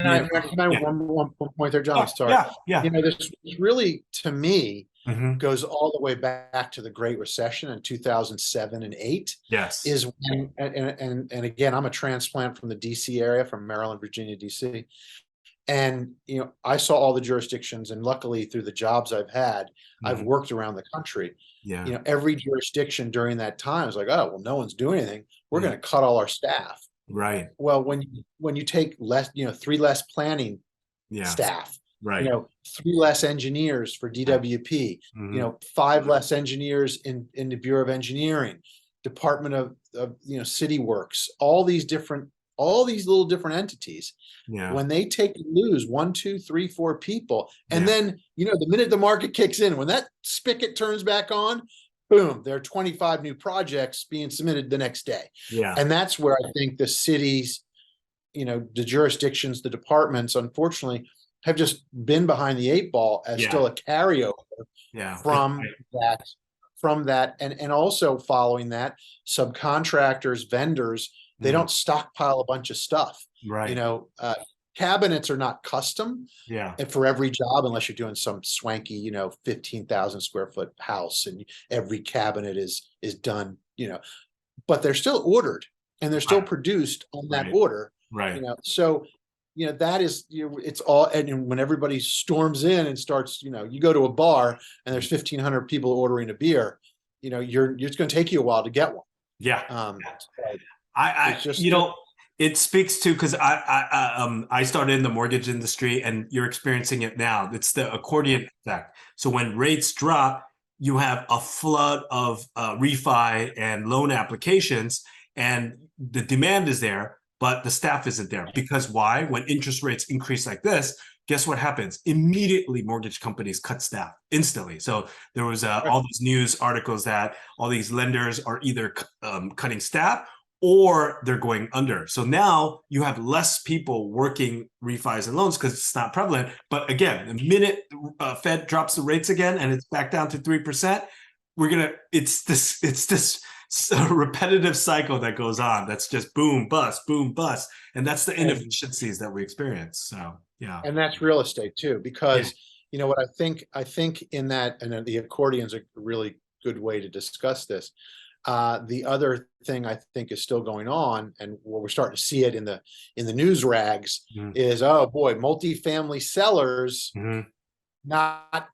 Yeah. can I Yeah. one point there, John? Oh, Sorry. yeah. Yeah. This really, to me, Hmm. goes all the way back to the Great Recession in 2007 and 8 Yes. is when, and again, I'm a transplant from the DC area, from Maryland, Virginia, DC. And, I saw all the jurisdictions, and luckily through the jobs I've had, I've Hmm. worked around the country. Yeah. Every jurisdiction during that time was like, oh, well, no one's doing anything. We're Mm. going to cut all our staff. Right. Well, when you take less, three less planning Yeah. staff, Right. three less engineers for DWP, Hmm. five less engineers in the Bureau of Engineering, Department of City Works, all these little different entities. Yeah. When they take and lose one, two, three, four people, and Yeah. then the minute the market kicks in, when that spigot turns back on, boom, there are 25 new projects being submitted the next day. Yeah. And that's where I think the cities, the jurisdictions, the departments, unfortunately, have just been behind the eight ball as Yeah. still a carryover Yeah. from that, and also following that, subcontractors, vendors, they Mm. don't stockpile a bunch of stuff. You Right. know, uh, Cabinets are not custom Yeah. and for every job, unless you're doing some swanky, 15,000 square foot house, and every cabinet is done, but they're still ordered and they're still Right. produced on that Right. order. Right. So that is, it's all. And when everybody storms in and starts, you go to a bar and there's 1,500 people ordering a beer, it's going to take you a while to get one. Yeah. So I, it's just, you know, it speaks to because I started in the mortgage industry and you're experiencing it now. It's the accordion effect. So when rates drop, you have a flood of refi and loan applications, and the demand is there, but the staff isn't there. Because why? When interest rates increase like this, guess what happens? Immediately, mortgage companies cut staff instantly. So there was all these news articles that all these lenders are either cutting staff or they're going under. So now you have less people working refis and loans because it's not prevalent. But again, the minute Fed drops the rates again and it's back down to 3%, it's this repetitive cycle that goes on. That's just boom, bust, boom, bust. And that's the inefficiencies that we experience. So yeah. and that's real estate too, Yeah. because what I think in that, and the accordion is a really good way to discuss this. The other thing I think is still going on, and what we're starting to see it in the news rags, Mm-hmm. is, oh boy, multifamily sellers Mm-hmm. not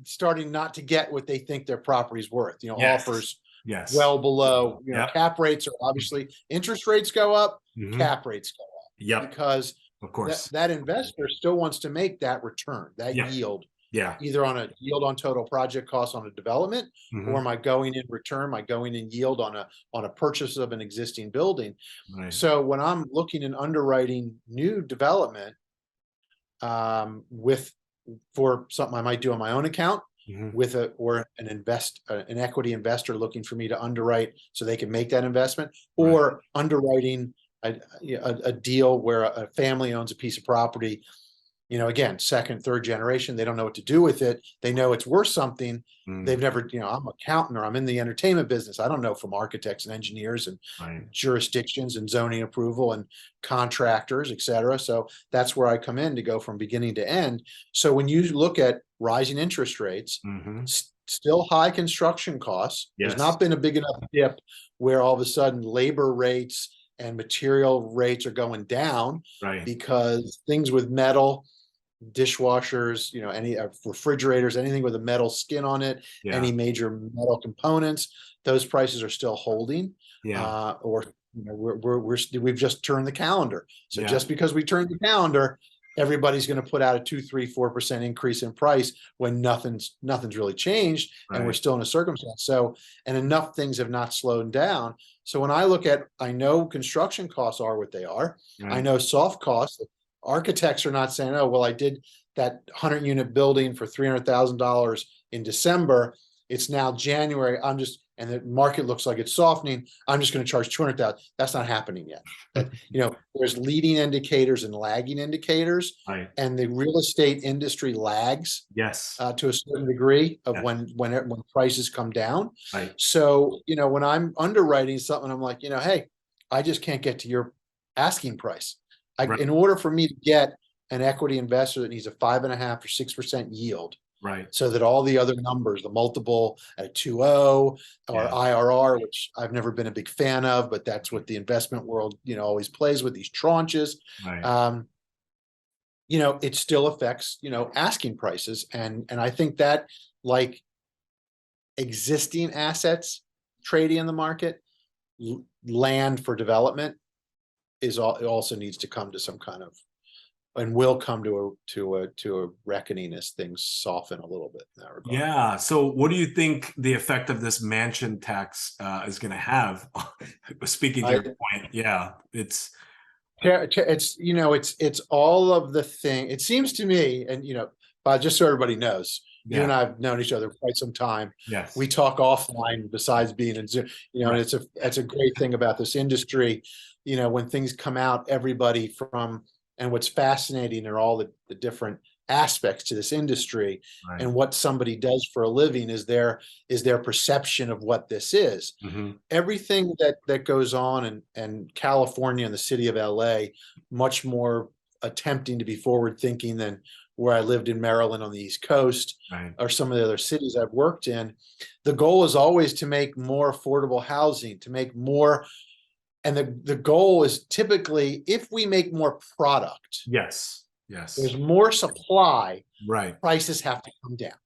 starting not to get what they think their property's worth. Yes. Offers Yes. well below. Yep. Cap rates are obviously, interest rates go up, Mm-hmm. cap rates go up, Yep. because Of that course. that investor still wants to make that return, that Yeah. yield, Yeah. either on a yield on total project cost on a development, or Mm-hmm. my going in return, my going in yield on a purchase of an existing building. Right. So when I'm looking and underwriting new development, with for something I might do on my own account, Mm-hmm. with an equity investor looking for me to underwrite so they can make that investment, Right. or underwriting a deal where a family owns a piece of property, again, second, third generation, they don't know what to do with it. They know it's worth something. Mm. They've never, I'm an accountant, or I'm in the entertainment business. I don't know from architects and engineers and Right. jurisdictions and zoning approval and contractors, et cetera. So that's where I come in to go from beginning to end. So when you look at rising interest rates, Mm-hmm. still high construction costs, there's Yes. not been a big enough dip where all of a sudden labor rates and material rates are going down, Right. because things with metal, dishwashers, any refrigerators, anything with a metal skin on it, Yeah. any major metal components, those prices are still holding. Yeah. Or we've just turned the calendar. So Yeah. just because we turned the calendar, everybody's going to put out a 2, 3, 4% increase in price when nothing's really changed, and we're Right. still in a circumstance. So, and enough things have not slowed down. So when I look at, I know construction costs are what they are. I Right. know soft costs. Architects are not saying, oh, well, I did that 100-unit building for $300,000 in December. It's now January. And the market looks like it's softening. I'm just going to charge 200,000. That's not happening yet. There's leading indicators and lagging indicators, Right. and the real estate industry lags Yes. to a certain degree of Yeah. when prices come down. Right. So, when I'm underwriting something, I'm like, hey, I just can't get to your asking price. Right. In order for me to get an equity investor that needs a 5.5 or 6% yield, Right. so that all the other numbers, the multiple at 2.0 or Yeah. IRR, which I've never been a big fan of, but that's what the investment world, always plays with, these tranches. Right. It still affects, asking prices. And I think that, like, existing assets trading in the market, land for development it also needs to come to some kind of, and will come to a reckoning as things soften a little bit in that regard. Yeah. So what do you think the effect of this mansion tax is going to have? Speaking to your point, yeah, it's it's all of the thing. It seems to me, and just so everybody knows, you and I have known each other for quite some time. yes. We talk offline besides being in Zoom, Right. and it's a great thing about this industry. When things come out, everybody and what's fascinating are all the different aspects to this industry, Right. and what somebody does for a living is their perception of what this is. Mm-hmm. Everything that goes on in California and the city of LA, much more attempting to be forward thinking than where I lived in Maryland on the East Coast, Right. or some of the other cities I've worked in. The goal is always to make more affordable housing, to make more. And the goal is typically, if we make more product, Yes. Yes. there's more supply, Right. prices have to come down.